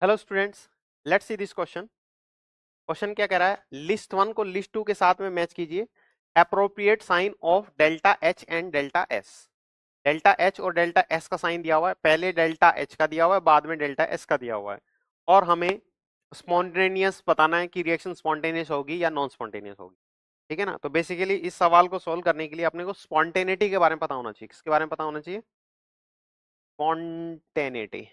Hello students, let's see this question. Question क्या कह रहा है? लिस्ट वन को लिस्ट टू के साथ में मैच कीजिए। Appropriate sign of delta H and delta S. Delta H और डेल्टा एस का साइन दिया हुआ है, पहले डेल्टा एच का दिया हुआ है, बाद में डेल्टा एस का दिया हुआ है। और हमें स्पॉन्टेनियस बताना है कि रिएक्शन स्पॉन्टेनियस होगी या नॉन स्पॉन्टेनियस होगी। ठीक है ना? तो बेसिकली इस सवाल को सोल्व करने के लिए अपने को स्पॉन्टेनिटी के बारे में पता होना चाहिए। किसके बारे में पता होना चाहिए? स्पॉन्टेनिटी।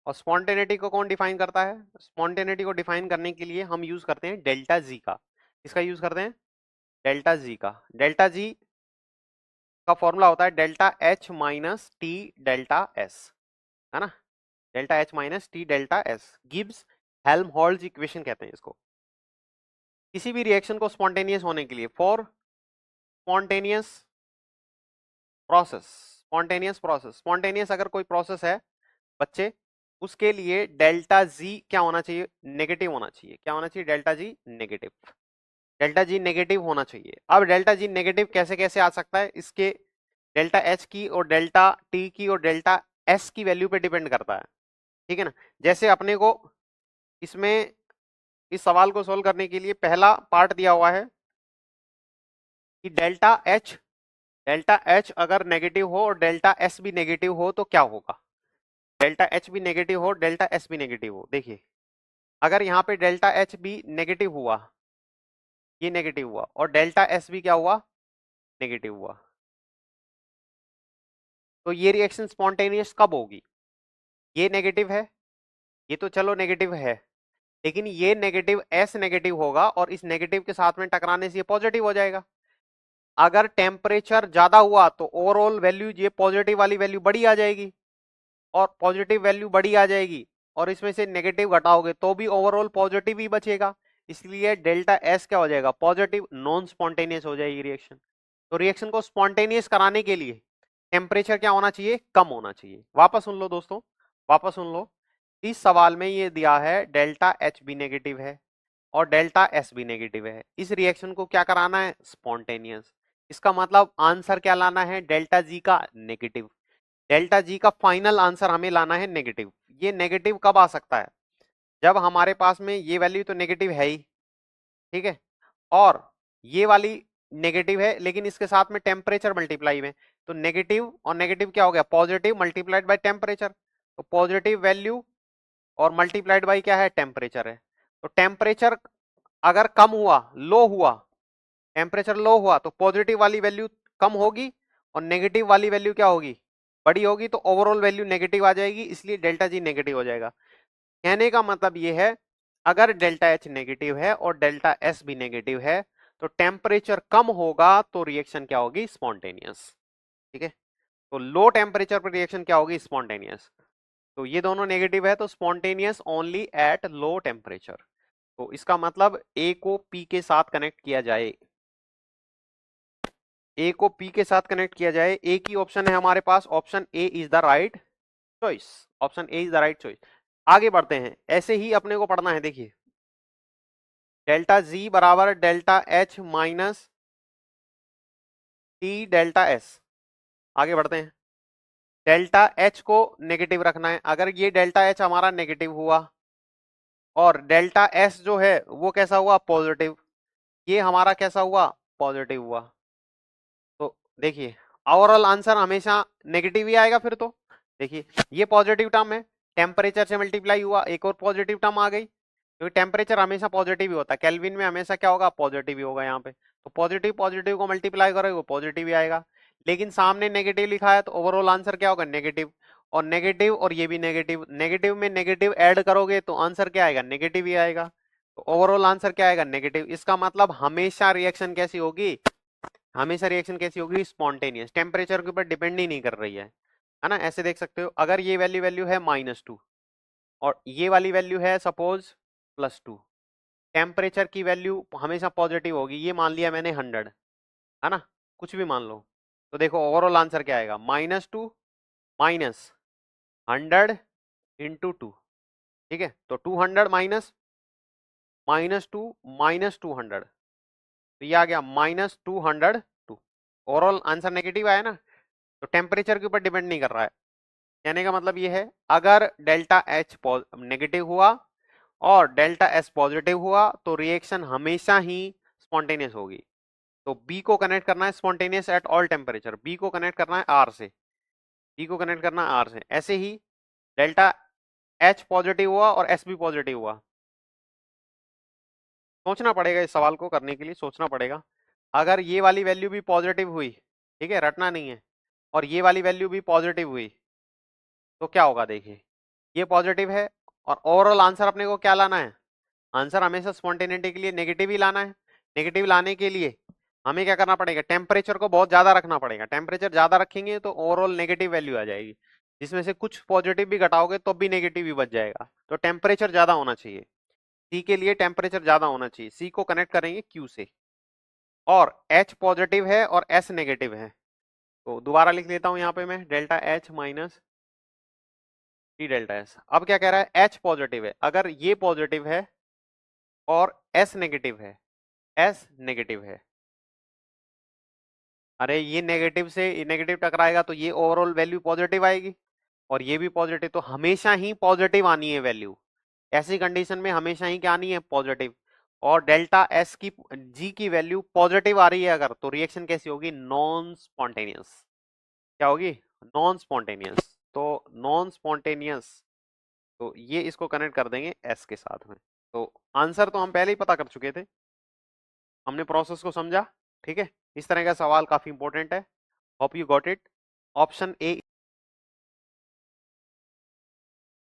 और स्पॉन्टेनिटी को कौन डिफाइन करता है? स्पॉन्टेनिटी को डिफाइन करने के लिए हम यूज करते हैं डेल्टा जी का। किसका यूज करते हैं? डेल्टा जी का। डेल्टा जी का फॉर्मूला होता है delta H minus T delta S, है ना? Delta H minus T delta S Gibbs Helmholtz equation कहते हैं इसको। किसी भी रिएक्शन को स्पॉन्टेनियस होने के लिए, फॉर स्पॉन्टेनियस प्रोसेस, स्पॉन्टेनियस अगर कोई प्रोसेस है बच्चे, उसके लिए डेल्टा जी क्या होना चाहिए? नेगेटिव होना चाहिए। क्या होना चाहिए? Delta G negative. Delta G negative होना चाहिए। अब डेल्टा जी नेगेटिव कैसे कैसे आ सकता है? इसके डेल्टा एच की और डेल्टा टी की और डेल्टा एस की वैल्यू पे डिपेंड करता है। ठीक है ना? जैसे अपने को इसमें इस सवाल को सोल्व करने के लिए पहला पार्ट दिया हुआ है कि डेल्टा एच अगर नेगेटिव हो और डेल्टा एस भी नेगेटिव हो तो क्या होगा? डेल्टा एच भी नेगेटिव हो, डेल्टा एस भी नेगेटिव हो। देखिए, अगर यहाँ पे डेल्टा एच भी नेगेटिव हुआ, ये नेगेटिव हुआ, और डेल्टा एस भी क्या हुआ? नेगेटिव हुआ, तो ये रिएक्शन स्पॉन्टेनियस कब होगी? ये नेगेटिव है, ये तो चलो नेगेटिव है, लेकिन ये नेगेटिव एस नेगेटिव होगा और इस नेगेटिव के साथ में टकराने से ये पॉजिटिव हो जाएगा। अगर टेम्परेचर ज्यादा हुआ तो ओवरऑल वैल्यू, ये पॉजिटिव वाली वैल्यू बड़ी आ जाएगी, और पॉजिटिव वैल्यू बड़ी आ जाएगी, और इसमें से नेगेटिव घटाओगे तो भी ओवरऑल पॉजिटिव ही बचेगा। इसलिए डेल्टा एस क्या हो जाएगा? पॉजिटिव, नॉन स्पॉन्टेनियस हो जाएगी रिएक्शन। तो रिएक्शन को स्पॉन्टेनियस कराने के लिए टेम्परेचर क्या होना चाहिए? कम होना चाहिए। वापस सुन लो दोस्तों, वापस सुन लो। इस सवाल में ये दिया है डेल्टा एच भी नेगेटिव है और डेल्टा एस भी नेगेटिव है। इस रिएक्शन को क्या कराना है? स्पॉन्टेनियस। इसका मतलब आंसर क्या लाना है? डेल्टा जी का नेगेटिव। डेल्टा जी का फाइनल आंसर हमें लाना है नेगेटिव। ये नेगेटिव कब आ सकता है? जब हमारे पास में ये वैल्यू तो नेगेटिव है ही, ठीक है, और ये वाली नेगेटिव है, लेकिन इसके साथ में टेम्परेचर मल्टीप्लाई में, तो नेगेटिव और नेगेटिव क्या हो गया? Positive multiplied by temperature. तो पॉजिटिव वैल्यू और मल्टीप्लाइड बाय क्या है? टेम्परेचर है। तो टेम्परेचर अगर कम हुआ, लो हुआ, टेम्परेचर लो हुआ तो पॉजिटिव वाली वैल्यू कम होगी और नेगेटिव वाली वैल्यू क्या होगी? बड़ी होगी। तो ओवरऑल वैल्यू नेगेटिव आ जाएगी, इसलिए डेल्टा जी नेगेटिव हो जाएगा। कहने का मतलब ये है, अगर डेल्टा एच नेगेटिव है और डेल्टा एस भी नेगेटिव है तो टेम्परेचर कम होगा तो रिएक्शन क्या होगी? स्पॉन्टेनियस। ठीक है, तो लो टेम्परेचर पर रिएक्शन क्या होगी? स्पॉन्टेनियस। तो ये दोनों नेगेटिव है तो spontaneous only at low temperature. तो इसका मतलब ए को पी के साथ कनेक्ट किया जाए, ए को पी के साथ कनेक्ट किया जाए। ए की ऑप्शन है हमारे पास, option A is the right choice. Option A is the right choice. आगे बढ़ते हैं, ऐसे ही अपने को पढ़ना है। देखिए, डेल्टा जी बराबर delta H minus T delta S. आगे बढ़ते हैं, डेल्टा एच को नेगेटिव रखना है। अगर ये डेल्टा एच हमारा नेगेटिव हुआ और डेल्टा एस जो है वो कैसा हुआ? पॉजिटिव। ये हमारा कैसा हुआ? पॉजिटिव हुआ। तो देखिए, ओवरऑल आंसर हमेशा नेगेटिव ही आएगा फिर। तो देखिए, ये पॉजिटिव टर्म है, टेम्परेचर से मल्टीप्लाई हुआ, एक और पॉजिटिव टर्म आ गई, क्योंकि टेम्परेचर हमेशा पॉजिटिव ही होता है, केल्विन में हमेशा क्या होगा? पॉजिटिव ही होगा यहाँ पे। तो पॉजिटिव पॉजिटिव को मल्टीप्लाई करोगे वो पॉजिटिव ही आएगा, लेकिन सामने नेगेटिव लिखा है तो ओवरऑल आंसर क्या होगा? नेगेटिव। और नेगेटिव और ये भी नेगेटिव, नेगेटिव में नेगेटिव ऐड करोगे तो आंसर क्या आएगा? नेगेटिव ही आएगा। तो ओवरऑल आंसर क्या आएगा? नेगेटिव। इसका मतलब हमेशा रिएक्शन कैसी होगी? हमेशा रिएक्शन कैसी होगी? स्पॉन्टेनियस। टेम्परेचर के ऊपर डिपेंड ही नहीं कर रही है ना? ऐसे देख सकते हो, अगर ये वैल्यू वैल्यू है -2 और ये वाली वैल्यू है सपोज +2, टेम्परेचर की वैल्यू हमेशा पॉजिटिव होगी। ये मान लिया मैंने 100, है ना? कुछ भी मान लो। तो देखो ओवरऑल आंसर क्या आएगा? -2 माइनस 100 इंटू 2। ठीक है, तो 200 माइनस -2 -200, तो ये आ गया -202। ओवरऑल आंसर नेगेटिव आया ना? तो टेम्परेचर के ऊपर डिपेंड नहीं कर रहा है। कहने का मतलब ये है, अगर डेल्टा एच नेगेटिव हुआ और डेल्टा एस पॉजिटिव हुआ तो रिएक्शन हमेशा ही स्पॉन्टेनियस होगी। तो बी को कनेक्ट करना है spontaneous at all temperature, B को कनेक्ट करना है आर से, बी को कनेक्ट करना है आर से। ऐसे ही डेल्टा एच पॉजिटिव हुआ और एस भी पॉजिटिव हुआ, सोचना पड़ेगा इस सवाल को करने के लिए, सोचना पड़ेगा। अगर ये वाली वैल्यू भी पॉजिटिव हुई, ठीक है, रटना नहीं है, और ये वाली वैल्यू भी पॉजिटिव हुई तो क्या होगा देखिए, ये पॉजिटिव है और ओवरऑल आंसर अपने को क्या लाना है, आंसर हमेशा स्पॉन्टेनिटी के लिए नेगेटिव ही लाना है। नेगेटिव लाने के लिए हमें क्या करना पड़ेगा, टेम्परेचर को बहुत ज्यादा रखना पड़ेगा, टेम्परेचर ज्यादा रखेंगे तो ओवरऑल नेगेटिव वैल्यू आ जाएगी, जिसमें से कुछ पॉजिटिव भी घटाओगे तो भी नेगेटिव ही बच जाएगा। तो टेम्परेचर ज्यादा होना चाहिए, सी के लिए टेम्परेचर ज्यादा होना चाहिए, सी को कनेक्ट करेंगे क्यू से, और एच पॉजिटिव है और एस नेगेटिव है। तो दोबारा लिख लेता हूं यहाँ पे मैं, delta H minus D delta S. अब क्या कह रहा है, एच पॉजिटिव है, अगर ये पॉजिटिव है और एस नेगेटिव है, एस नेगेटिव है, अरे ये नेगेटिव से नेगेटिव टकराएगा तो ये ओवरऑल वैल्यू पॉजिटिव आएगी, और ये भी पॉजिटिव, तो हमेशा ही पॉजिटिव आनी है वैल्यू, ऐसी कंडीशन में हमेशा ही क्या आनी है, पॉजिटिव। और डेल्टा एस की जी की वैल्यू पॉजिटिव आ रही है अगर, तो रिएक्शन कैसी होगी, नॉन स्पॉन्टेनियस। क्या होगी, नॉन स्पॉन्टेनियस। तो नॉन स्पॉन्टेनियस, तो ये इसको कनेक्ट कर देंगे एस के साथ में। तो आंसर तो हम पहले ही पता कर चुके थे, हमने प्रोसेस को समझा, ठीक है। इस तरह का सवाल काफी इंपॉर्टेंट है, hope you got it. Option A